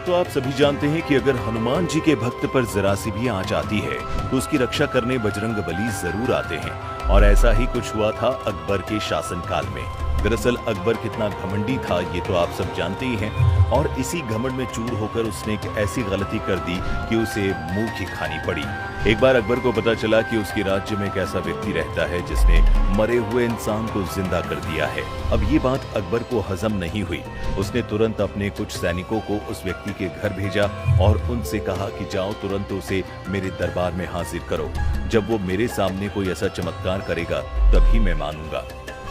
तो आप सभी जानते हैं कि अगर हनुमान जी के भक्त पर जरा सी भी आंच आती है तो उसकी रक्षा करने बजरंग बली जरूर आते हैं। और ऐसा ही कुछ हुआ था अकबर के शासनकाल में। दरअसल अकबर कितना घमंडी था ये तो आप सब जानते ही हैं, और इसी घमंड में चूर होकर उसने एक ऐसी गलती कर दी कि उसे मुंह की खानी पड़ी। एक बार अकबर को पता चला कि उसके राज्य में एक ऐसा व्यक्ति रहता है जिसने मरे हुए इंसान को जिंदा कर दिया है। अब ये बात अकबर को हजम नहीं हुई। उसने तुरंत अपने कुछ सैनिकों को उस व्यक्ति के घर भेजा और उनसे कहा कि जाओ तुरंत उसे मेरे दरबार में हाजिर करो। जब वो मेरे सामने कोई ऐसा चमत्कार करेगा तभी मैं मानूंगा।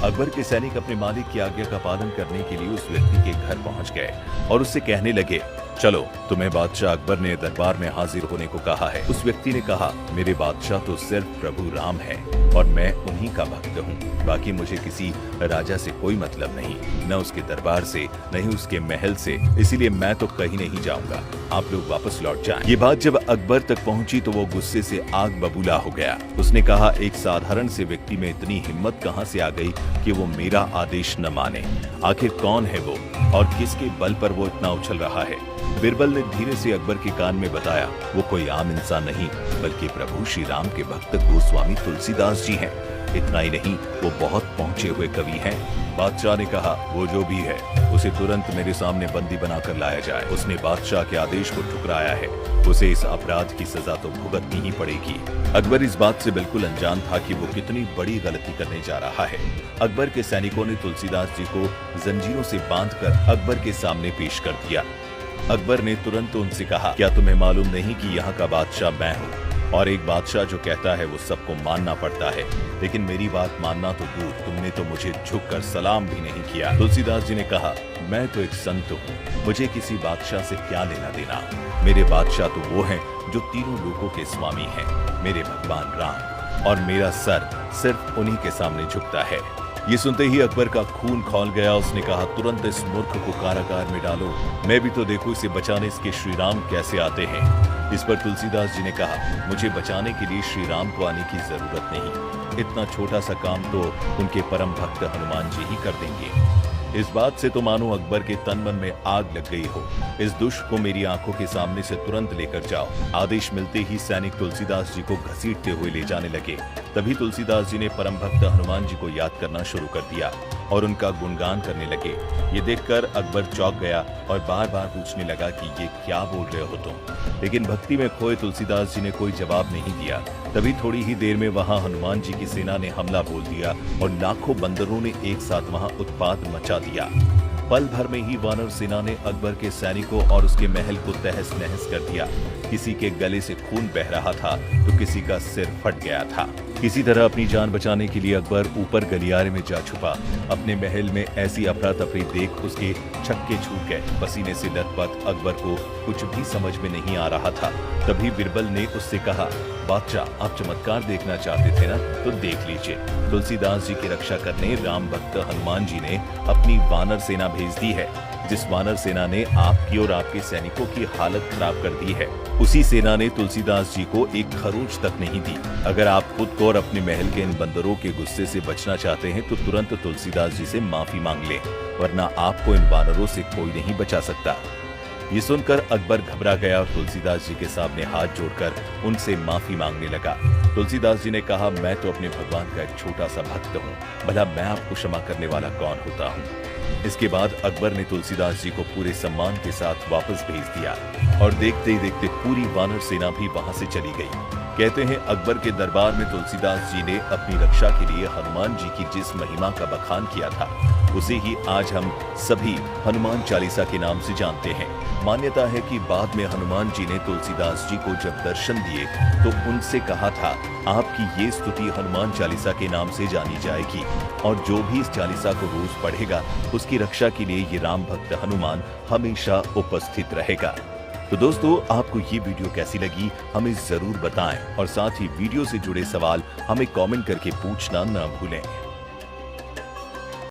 अकबर के सैनिक अपने मालिक की आज्ञा का पालन करने के लिए उस व्यक्ति के घर पहुंच गए और उससे कहने लगे, चलो तुम्हें बादशाह अकबर ने दरबार में हाजिर होने को कहा है। उस व्यक्ति ने कहा, मेरे बादशाह तो सिर्फ प्रभु राम है और मैं उन्हीं का भक्त हूँ। बाकी मुझे किसी राजा से कोई मतलब नहीं, न उसके दरबार से न ही उसके महल से, इसीलिए मैं तो कहीं नहीं जाऊंगा। आप लोग वापस लौट जाएं। ये बात जब अकबर तक पहुंची तो वो गुस्से से आग बबूला हो गया। उसने कहा, एक साधारण से व्यक्ति में इतनी हिम्मत कहां से आ गई कि वो मेरा आदेश न माने? आखिर कौन है वो और किसके बल पर वो इतना उछल रहा है? बिरबल ने धीरे से अकबर के कान में बताया, वो कोई आम इंसान नहीं बल्कि प्रभु श्री राम के भक्त गोस्वामी तुलसीदास जी हैं। इतना ही नहीं, वो बहुत पहुंचे हुए कवि हैं। बादशाह ने कहा, वो जो भी है उसे तुरंत मेरे सामने बंदी बनाकर लाया जाए। उसने बादशाह के आदेश को ठुकराया है, उसे इस अपराध की सजा तो भुगतनी ही पड़ेगी। अकबर इस बात से बिल्कुल अनजान था कि वो कितनी बड़ी गलती करने जा रहा है। अकबर के सैनिकों ने तुलसीदास जी को जंजीरों से बांधकर अकबर के सामने पेश कर दिया। अकबर ने तुरंत उनसे कहा, क्या तुम्हें मालूम नहीं कि यहाँ का बादशाह मैं हूँ? और एक बादशाह जो कहता है वो सबको मानना पड़ता है, लेकिन मेरी बात मानना तो दूर, तुमने तो मुझे झुककर सलाम भी नहीं किया। तुलसीदास जी ने कहा, मैं तो एक संत हूँ, मुझे किसी बादशाह से क्या लेना देना? मेरे बादशाह तो वो हैं जो तीनों लोगों के स्वामी हैं, मेरे भगवान राम, और मेरा सर सिर्फ उन्हीं के सामने झुकता है। ये सुनते ही अकबर का खून खौल गया। उसने कहा, तुरंत इस मूर्ख को कारागार में डालो, मैं भी तो देखूं इसे बचाने इसके श्री राम कैसे आते हैं। इस पर तुलसीदास जी ने कहा, मुझे बचाने के लिए श्री राम को आने की जरूरत नहीं, इतना छोटा सा काम तो उनके परम भक्त हनुमान जी ही कर देंगे। इस बात से तो मानो अकबर के तन मन में आग लग गई हो। इस दुष्ट को मेरी आंखों के सामने से तुरंत लेकर जाओ। आदेश मिलते ही सैनिक तुलसीदास जी को घसीटते हुए ले जाने लगे। तभी तुलसीदास जी ने परम भक्त हनुमान जी को याद करना शुरू कर दिया और उनका गुणगान करने लगे। ये देखकर अकबर चौंक गया और बार बार पूछने लगा कि ये क्या बोल रहे हो तुम? लेकिन भक्ति में खोए तुलसीदास जी ने कोई जवाब नहीं दिया। तभी थोड़ी ही देर में वहां हनुमान जी की सेना ने हमला बोल दिया और लाखों बंदरों ने एक साथ वहां उत्पात मचा दिया। पल भर में ही वानर सेना ने अकबर के सैनिकों और उसके महल को तहस नहस कर दिया। किसी के गले से खून बह रहा था तो किसी का सिर फट गया था। किसी तरह अपनी जान बचाने के लिए अकबर ऊपर गलियारे में जा छुपा। अपने महल में ऐसी अफरा तफरी देख उसके छक्के छूट गए। पसीने से लथपथ अकबर को कुछ भी समझ में नहीं आ रहा था। तभी बिरबल ने उससे कहा, बादशाह आप चमत्कार देखना चाहते थे ना, तो देख लीजिए। तुलसीदास जी की रक्षा करने राम भक्त हनुमान जी ने अपनी वानर सेना भेज दी है, जिस वानर सेना ने आपकी और आपके सैनिकों की हालत खराब कर दी है। उसी सेना ने तुलसीदास जी को एक खरोच तक नहीं दी। अगर आप खुद को और अपने महल के इन बंदरों के गुस्से से बचना चाहते हैं तो तुरंत तुलसीदास जी से माफी मांग लें, वरना आपको इन वानरों से कोई नहीं बचा सकता। ये सुनकर अकबर घबरा गया और तुलसीदास जी के सामने हाथ जोड़कर उनसे माफी मांगने लगा। तुलसीदास जी ने कहा, मैं तो अपने भगवान का एक छोटा सा भक्त हूँ, भला मैं आपको क्षमा करने वाला कौन होता हूँ? इसके बाद अकबर ने तुलसीदास जी को पूरे सम्मान के साथ वापस भेज दिया और देखते ही देखते पूरी वानर सेना भी वहां से चली गई। कहते हैं अकबर के दरबार में तुलसीदास जी ने अपनी रक्षा के लिए हनुमान जी की जिस महिमा का बखान किया था उसे ही आज हम सभी हनुमान चालीसा के नाम से जानते हैं। मान्यता है कि बाद में हनुमान जी ने तुलसीदास जी को जब दर्शन दिए तो उनसे कहा था, आपकी ये स्तुति हनुमान चालीसा के नाम से जानी जाएगी और जो भी इस चालीसा को रोज पढ़ेगा उसकी रक्षा के लिए ये राम भक्त हनुमान हमेशा उपस्थित रहेगा। तो दोस्तों, आपको ये वीडियो कैसी लगी हमें जरूर बताएं और साथ ही वीडियो से जुड़े सवाल हमें कमेंट करके पूछना न भूलें।